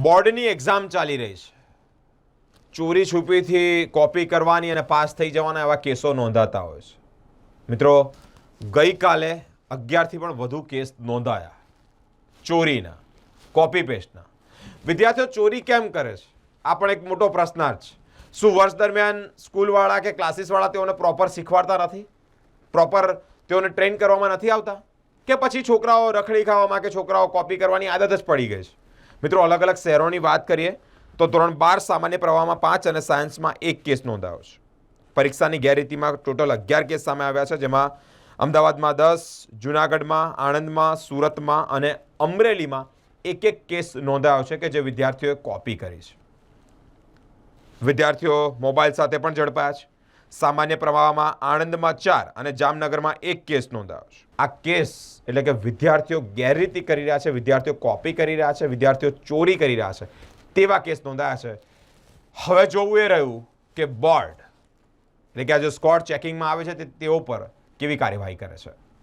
બોર્ડની એક્ઝામ ચાલી રહી છે. ચોરી છુપીથી કોપી કરવાની અને પાસ થઈ જવાના એવા કેસો નોંધાતા હોય છે. મિત્રો, ગઈકાલે 11થી પણ વધુ કેસ નોંધાયા ચોરીના, કોપી પેસ્ટના. વિદ્યાર્થીઓ ચોરી કેમ કરે છે? આ પણ એક મોટો પ્રશ્નાર્થ છે. શું વર્ષ દરમિયાન સ્કૂલવાળા કે ક્લાસીસવાળા તેઓને પ્રોપર શીખવાડતા નથી? પ્રોપર તેઓને ટ્રેન કરવામાં નથી આવતા? કે પછી છોકરાઓ રખડી ખાવામાં કે છોકરાઓ કોપી કરવાની આદત જ પડી ગઈ છે? મિત્રો, અલગ અલગ શહેરોની વાત કરીએ તો ધોરણ 12 સામાન્ય પ્રવાહમાં 5 અને સાયન્સમાં 1 કેસ નોંધાયો છે. પરીક્ષાની ગેરરીતિમાં ટોટલ 11 કેસ સામે આવ્યા છે, જેમાં અમદાવાદમાં 10, જૂનાગઢમાં, આણંદમાં, સુરતમાં અને અમરેલીમાં એક કેસ નોંધાયો છે કે જે વિદ્યાર્થીઓએ કોપી કરી છે. વિદ્યાર્થીઓ મોબાઈલ સાથે પણ ઝડપાયા છે. સામાન્ય પ્રવાહમાં આણંદમાં 4 અને જામનગરમાં 1 કેસ નોંધાયો છે. આ કેસ એટલે કે વિદ્યાર્થીઓ ગેરરીતિ કરી રહ્યા છે, વિદ્યાર્થીઓ કોપી કરી રહ્યા છે, વિદ્યાર્થીઓ ચોરી કરી રહ્યા છે, તેવા કેસ નોંધાયા છે. હવે જોવું એ રહ્યું કે બોર્ડ એટલે કે આ જે સ્કોર ચેકિંગમાં આવે છે તેઓ પર કેવી કાર્યવાહી કરે છે.